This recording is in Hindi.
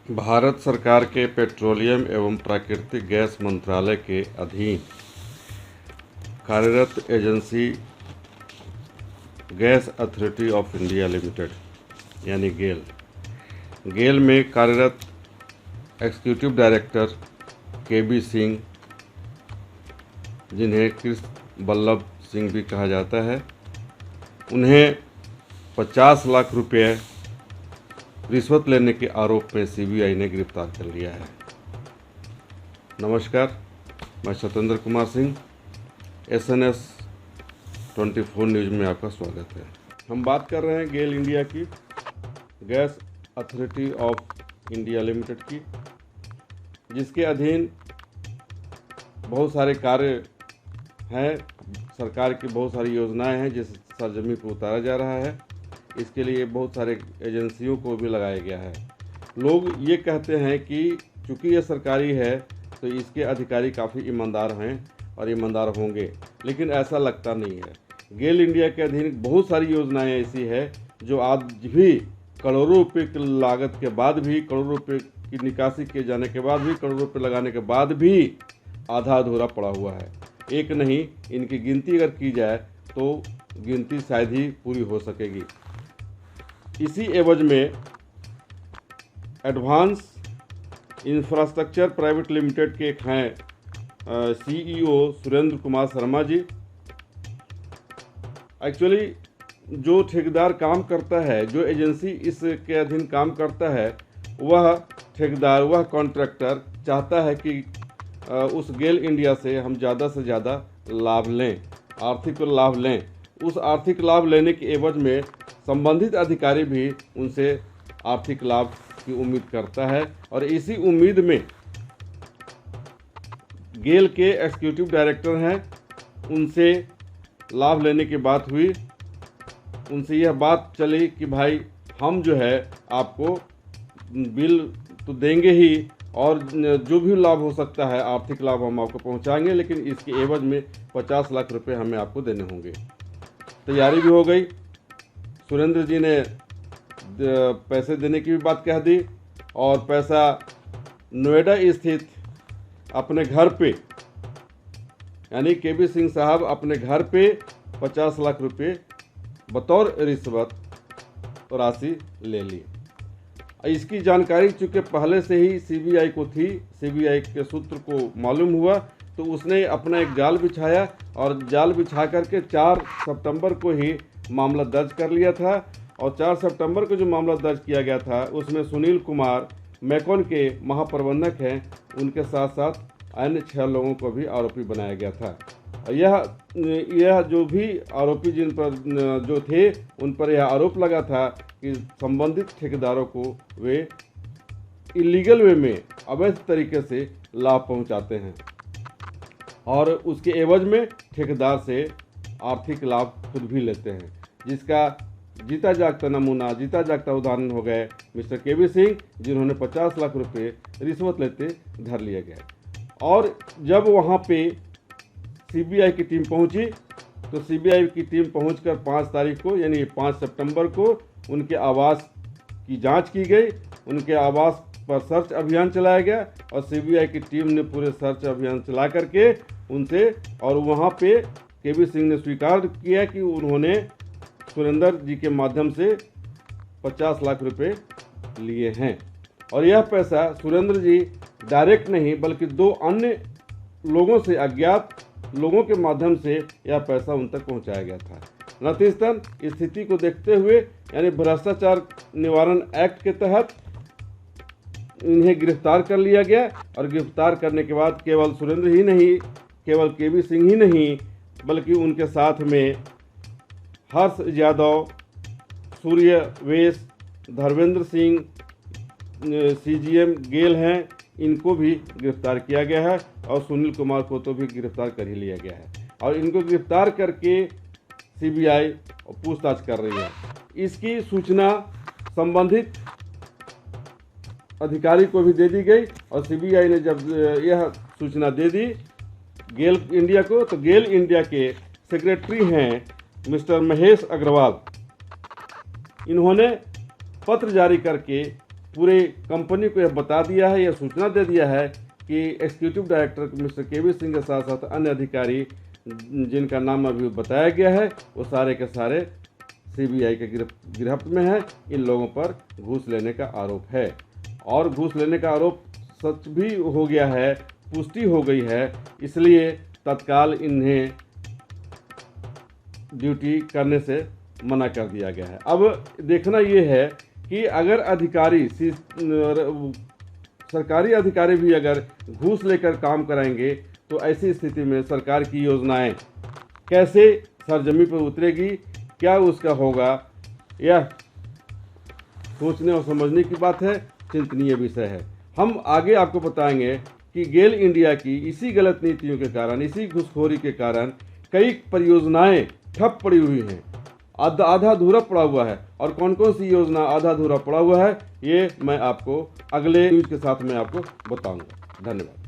भारत सरकार के पेट्रोलियम एवं प्राकृतिक गैस मंत्रालय के अधीन कार्यरत agency gas authority of India limited यानी गेल में कार्यरत एग्जीक्यूटिव डायरेक्टर के.बी. सिंह, जिन्हें कृष्ण बल्लभ सिंह भी कहा जाता है, उन्हें 50 लाख रुपये रिश्वत लेने के आरोप में सीबीआई ने गिरफ्तार कर लिया है। नमस्कार, मैं सत्येंद्र कुमार सिंह, SNS 24 न्यूज़ में आपका स्वागत है। हम बात कर रहे हैं गेल इंडिया की, gas authority of India limited की, जिसके अधीन बहुत सारे कार्य हैं। सरकार की बहुत सारी योजनाएं हैं जिस सरजमी को उतारा जा रहा है। इसके लिए बहुत सारे एजेंसियों को भी लगाया गया है। लोग ये कहते हैं कि चूँकि ये सरकारी है तो इसके अधिकारी काफ़ी ईमानदार हैं और ईमानदार होंगे, लेकिन ऐसा लगता नहीं है। गेल इंडिया के अधीन बहुत सारी योजनाएं ऐसी है जो आज भी करोड़ों रुपये की लागत के बाद भी, करोड़ों रुपये की निकासी किए जाने के बाद भी, करोड़ों रुपये लगाने के बाद भी आधा अधूरा पड़ा हुआ है। एक नहीं, इनकी गिनती अगर की जाए तो गिनती शायद ही पूरी हो सकेगी। इसी एवज में एडवांस इंफ्रास्ट्रक्चर प्राइवेट लिमिटेड के एक हैं CEO सुरेंद्र कुमार शर्मा जी। एक्चुअली जो ठेकेदार काम करता है, जो एजेंसी इसके अधीन काम करता है, वह ठेकेदार, वह कॉन्ट्रैक्टर चाहता है कि उस गेल इंडिया से हम ज़्यादा से ज़्यादा लाभ लें, आर्थिक लाभ लें। उस आर्थिक लाभ लेने के एवज में संबंधित अधिकारी भी उनसे आर्थिक लाभ की उम्मीद करता है और इसी उम्मीद में गेल के एग्जीक्यूटिव डायरेक्टर हैं, उनसे लाभ लेने की बात हुई। उनसे यह बात चली कि भाई हम जो है आपको बिल तो देंगे ही और जो भी लाभ हो सकता है आर्थिक लाभ हम आपको पहुंचाएंगे, लेकिन इसके एवज में 50 लाख रुपए हमें आपको देने होंगे। तैयारी भी हो गई। सुरेंद्र जी ने पैसे देने की भी बात कह दी और पैसा नोएडा स्थित अपने घर पे, यानी के.बी. सिंह साहब अपने घर पे 50 लाख रुपए बतौर रिश्वत राशि ले ली। इसकी जानकारी चूँकि पहले से ही सीबीआई को थी, सीबीआई के सूत्र को मालूम हुआ, तो उसने अपना एक जाल बिछाया और जाल बिछा करके 4 सितंबर को ही मामला दर्ज कर लिया था। और 4 सितंबर को जो मामला दर्ज किया गया था उसमें सुनील कुमार मैकॉन के महाप्रबंधक हैं, उनके साथ साथ अन्य 6 लोगों को भी आरोपी बनाया गया था। यह जो भी आरोपी जिन पर जो थे उन पर यह आरोप लगा था कि संबंधित ठेकेदारों को वे इलीगल वे में, अवैध तरीके से लाभ पहुंचाते हैं और उसके एवज में ठेकेदार से आर्थिक लाभ खुद भी लेते हैं, जिसका जीता जागता नमूना, जीता जागता उदाहरण हो गए मिस्टर के.बी. सिंह, जिन्होंने 50 लाख रुपए रिश्वत लेते धर लिए गए। और जब वहाँ पे सीबीआई की टीम पहुंची तो सीबीआई की टीम पहुंचकर 5 तारीख को यानी 5 सितंबर को उनके आवास की जांच की गई। उनके आवास पर सर्च अभियान चलाया गया और सीबीआई की टीम ने पूरे सर्च अभियान चला करके उनसे, और वहां पे के.बी. सिंह ने स्वीकार किया कि उन्होंने सुरेंद्र जी के माध्यम से 50 लाख रुपए लिए हैं। और यह पैसा सुरेंद्र जी डायरेक्ट नहीं बल्कि 2 अन्य लोगों से, अज्ञात लोगों के माध्यम से यह पैसा उन तक पहुंचाया गया था। नतीजतन स्थिति को देखते हुए यानी भ्रष्टाचार निवारण एक्ट के तहत इन्हें गिरफ्तार कर लिया गया और गिरफ्तार करने के बाद केवल सुरेंद्र ही नहीं, केवल के.बी. सिंह ही नहीं, बल्कि उनके साथ में हर्ष यादव, सूर्य वेश, धर्मेंद्र सिंह, CGM गेल हैं, इनको भी गिरफ्तार किया गया है और सुनील कुमार को तो भी गिरफ्तार कर ही लिया गया है और इनको गिरफ्तार करके सीबीआई पूछताछ कर रही है। इसकी सूचना संबंधित अधिकारी को भी दे दी गई और सीबीआई ने जब यह सूचना दे दी गेल इंडिया को, तो गेल इंडिया के सेक्रेटरी हैं मिस्टर महेश अग्रवाल, इन्होंने पत्र जारी करके पूरे कंपनी को यह बता दिया है, यह सूचना दे दिया है कि एक्जीक्यूटिव डायरेक्टर मिस्टर केवी सिंह के साथ साथ अन्य अधिकारी जिनका नाम अभी बताया गया है वो सारे के सारे सीबीआई के गिरफ्त में है। इन लोगों पर घूस लेने का आरोप है और घूस लेने का आरोप सच भी हो गया है, पुष्टि हो गई है, इसलिए तत्काल इन्हें ड्यूटी करने से मना कर दिया गया है। अब देखना ये है कि अगर अधिकारी सरकारी अधिकारी भी अगर घूस लेकर काम कराएंगे तो ऐसी स्थिति में सरकार की योजनाएं कैसे सरजमी पर उतरेगी, क्या उसका होगा, यह सोचने और समझने की बात है, चिंतनीय विषय है। हम आगे आपको बताएंगे कि गेल इंडिया की इसी गलत नीतियों के कारण, इसी घूसखोरी के कारण कई परियोजनाएं ठप पड़ी हुई हैं, आधा अधूरा पड़ा हुआ है। और कौन कौन सी योजना आधा अधूरा पड़ा हुआ है ये मैं आपको अगले न्यूज़ के साथ में आपको बताऊंगा। धन्यवाद।